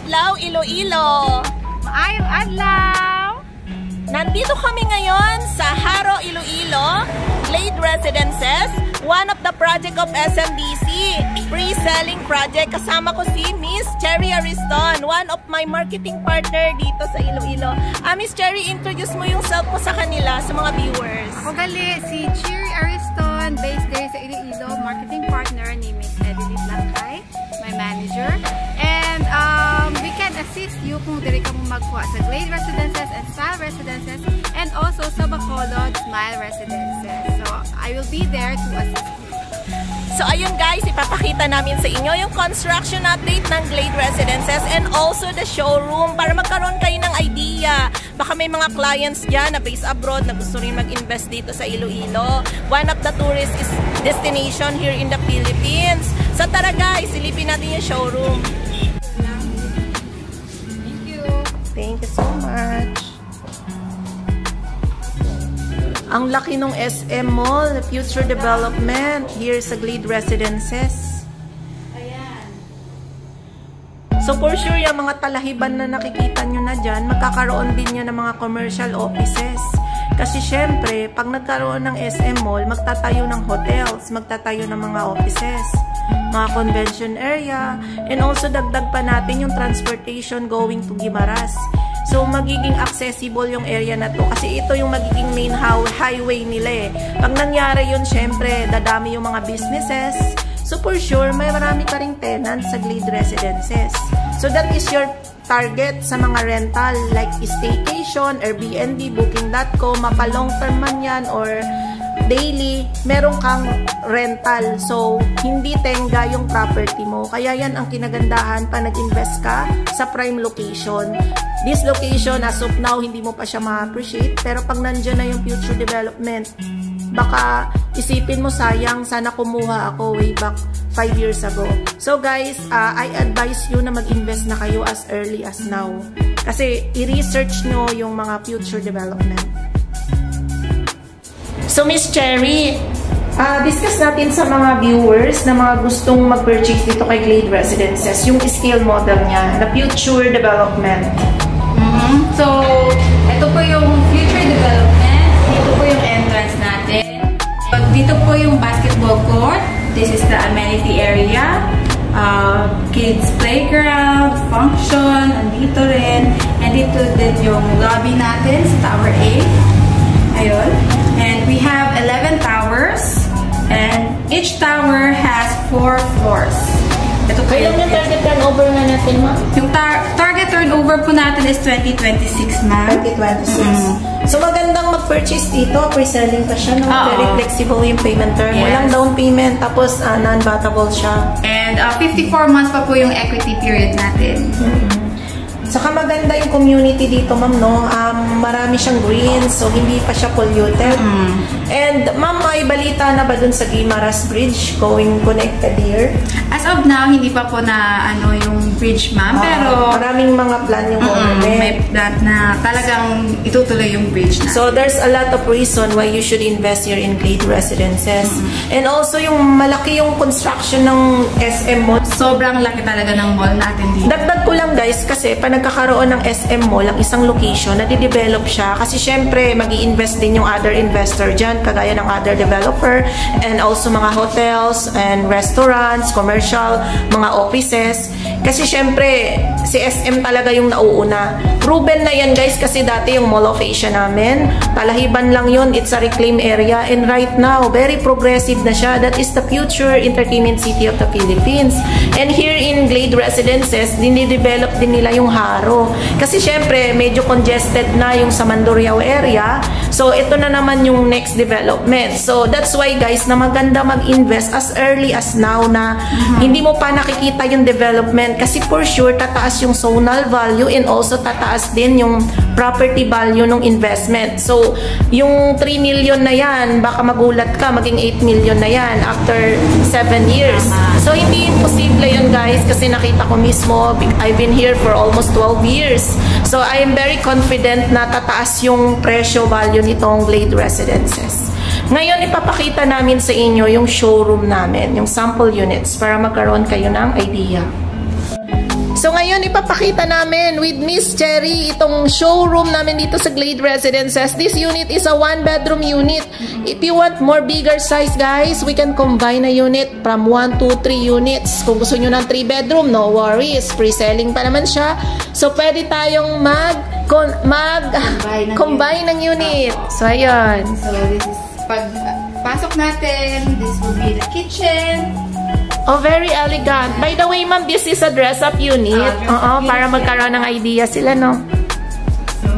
adlaw, Iloilo! Maayong adlaw! Nandito kami ngayon sa Haro, Iloilo, Glade Residences, one of the project of SMDC, pre-selling project. Kasama ko si Miss Cherry Ariston, one of my marketing partner dito sa Iloilo. Miss Cherry, introduce mo yung self mo sa kanila, sa mga viewers. Ako gali, si Cherry Ariston, based there sa Iloilo, marketing partner ni Miss Edelie Blancay, my manager. And we can assist you kung diri ka mo magkuha sa Glade Residences and Style Residences, and also sa Bacolod Smile Residences. So, I will be there to assist you. So, ayun guys, ipapakita namin sa inyo yung construction update ng Glade Residences and also the showroom para magkaroon kayo ng idea. Baka may mga clients dyan na based abroad na gusto rin mag-invest dito sa Iloilo. One of the tourist destination here in the Philippines. So, tara guys, silipin natin yung showroom. Thank you so much. Ang laki ng SM Mall, future development here sa Glade Residences. Ayan. So for sure, yung mga talahiban na nakikita nyo na dyan, magkakaroon din yan ng mga commercial offices. Kasi syempre, pag nagkaroon ng SM Mall, magtatayo ng hotels, magtatayo ng mga offices, mga convention area, and also dagdag pa natin yung transportation going to Guimaras. So, magiging accessible yung area na to kasi ito yung magiging main highway nila eh. Pag nangyari yun, syempre, dadami yung mga businesses. So, for sure, may marami ka ring tenants sa Glade Residences. So, that is your target sa mga rental like staycation, Airbnb, booking.com, mapa long term man yan or daily, meron kang rental. So, hindi tenga yung property mo. Kaya yan ang kinagandahan pa nag-invest ka sa prime location. This location, as of now, hindi mo pa siya ma-appreciate. Pero pag nandyan na yung future development, baka isipin mo sayang, sana kumuha ako way back 5 years ago. So guys, I advise you na mag-invest na kayo as early as now. Kasi i-research nyo yung mga future development. So Miss Cherry, discuss natin sa mga viewers na mga gustong mag-purchase dito kay Glade Residences, yung scale model niya, na future development. So, ito po yung future development. Dito po yung entrance natin. Dito po yung basketball court. This is the amenity area. Kids playground, function, andito rin. And dito din yung lobby natin sa Tower A. Ayun. And we have 11 towers. And each tower has 4 floors. Ito po Kailan yung target turnover na natin, ma'am? Yung target turnover po natin is 2026, ma'am. 2026. So, magandang mag-purchase dito. Pre-selling pa siya, no? Very flexible yung payment term. Yes. Walang down payment, tapos non-battable siya. And 54 months pa po yung equity period natin. Saka maganda yung community dito, ma'am, no? Marami siyang greens, so hindi pa siya polluted. And, ma'am, may balita na ba dun sa Guimaras Bridge going connected here? As of now, hindi pa po na yung bridge, ma'am. Pero maraming mga plan yung government. may plan na talagang itutuloy yung bridge na. So, there's a lot of reason why you should invest here in Glade Residences. And also, yung malaki yung construction ng SM Mall. Sobrang laki talaga ng mall natin dito. Dagdag ko lang guys, kasi pa nagkakaroon ng SM Mall, ang isang location, nadidevelop siya. Kasi syempre, mag-i-invest din yung other investor dyan, kagaya ng other developer, and also mga hotels and restaurants, commercial, mga offices. Kasi syempre, si SM talaga yung nauuna. Proven na yan guys, kasi dati yung Mall of Asia namin, talahiban lang yun, it's a reclaimed area, and right now, very progressive na siya. That is the future entertainment city of the Philippines. And here in Glade Residences, dinidevelop din nila yung Haro. Kasi syempre, medyo congested na yung sa Mandurriao area. So, ito na naman yung next development. So, that's why guys, na maganda mag-invest as early as now na hindi mo pa nakikita yung development. Kasi for sure, tataas yung zonal value and also tataas din yung property value ng investment. So, yung 3 million na yan, baka magulat ka, maging 8 million na yan after 7 years. So, hindi imposible yun guys, kasi nakita ko mismo, I've been here for almost 12 years. So, I am very confident na tataas yung presyo value nitong Glade Residences. Ngayon, ipapakita namin sa inyo yung showroom namin, yung sample units, para magkaroon kayo ng idea. So ngayon, ipapakita namin with Miss Cherry itong showroom namin dito sa Glade Residences. This unit is a 1-bedroom unit. If you want more bigger size, guys, we can combine a unit from 1 to 3 units. Kung gusto nyo ng 3-bedroom, no worries. Pre-selling pa naman siya. So, pwede tayong combine ng unit. So, ayun. So, this is pasok natin. This will be the kitchen. Oh, very elegant. By the way, ma'am, this is a dress-up unit. Para magkaroon ng idea sila, no? So,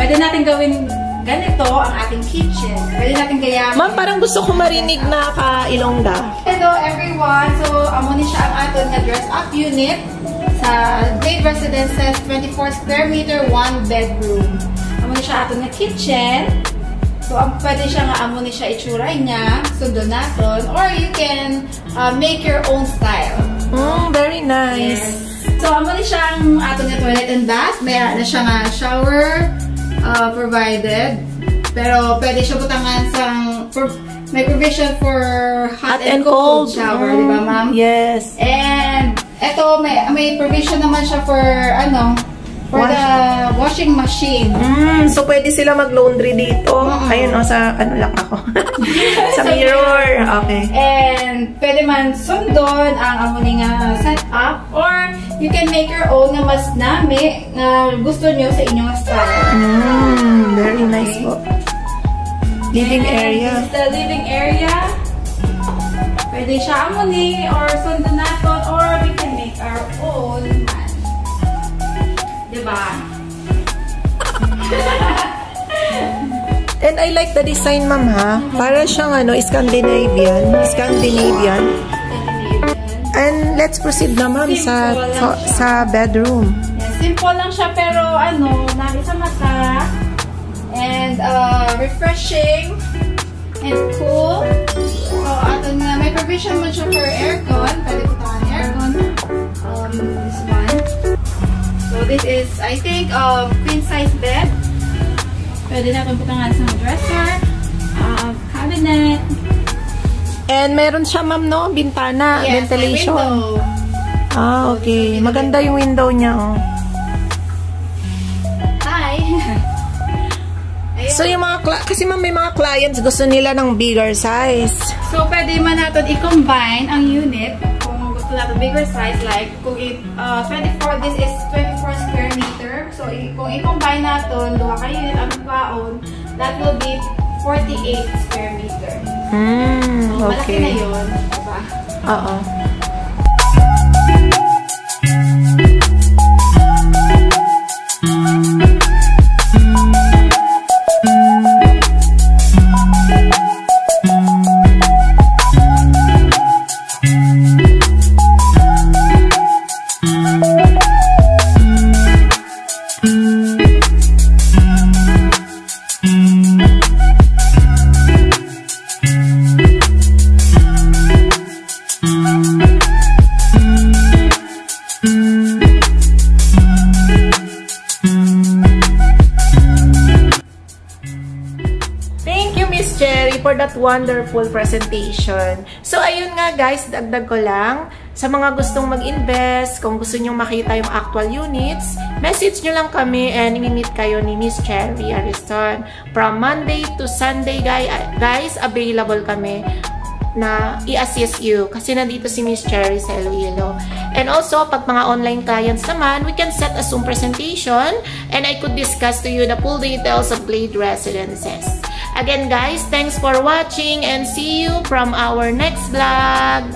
pwede natin gawin ganito ang ating kitchen. Pwede natin gayamin. Ma'am, parang gusto ko marinig na ka-Ilongga. Hello, everyone. So, amo ni siya ang aton na dress-up unit sa Glade Residences, 24 square meter, 1 bedroom. Amo ni siya aton na kitchen. So, pwede siya nga amo ni siya itsura niya, sundo naton, or you can make your own style. Very nice. Yes. So, amo ni siya ang aton na toilet and bath. Mayroon na siya nga shower provided. Pero, pwede siya butangan may provision for hot and cold shower, di ba, ma'am? Yes. And, eto, may provision naman siya for, for the washing machine. So, pwede sila mag-laundry dito. Ayun, sa lang ako. Sa mirror. Okay. And, pwede man sundon ang amuning setup, or you can make your own na mas nami na gusto nyo sa inyong style. Very nice po. Living area. This is the living area. Pwede siya amuni, or sundon natin, or we can make our own. Diba? And I like the design, ma'am, ha? Para siyang, Scandinavian. And let's proceed na, ma'am, sa bedroom. Yeah, simple lang siya, pero, nari sa mata. And, refreshing. And cool. So, may provision mo siya for aircon. Pwede ko takan aircon. This one. So, this is, I think, queen size bed. Pwede natin putangan sa dresser, cabinet. And meron siya, ma'am, no? Bintana, yes, ventilation. Window. Okay. Maganda yung window niya, oh. Hi! So, yung kasi ma'am, may mga clients gusto nila ng bigger size. So, pwede man natin i-combine ang unit kung gusto natin bigger size. Like, kung this is 24 square meter. So, kung i-combine natin, duha ka unit ang baon, that will be 48 square meter. So, malaki na yun. Diba? Oo. For that wonderful presentation. So, ayun nga guys, dagdag ko lang. Sa mga gustong mag-invest, kung gusto nyo makita yung actual units, message nyo lang kami and i-meet kayo ni Miss Cherry Ariston. From Monday to Sunday, guys, available kami na i-assist you kasi nandito si Miss Cherry sa Iloilo. And also, pag mga online clients naman, we can set a Zoom presentation and I could discuss to you the full details of Glade Residences. Again, guys, thanks for watching and see you from our next vlog.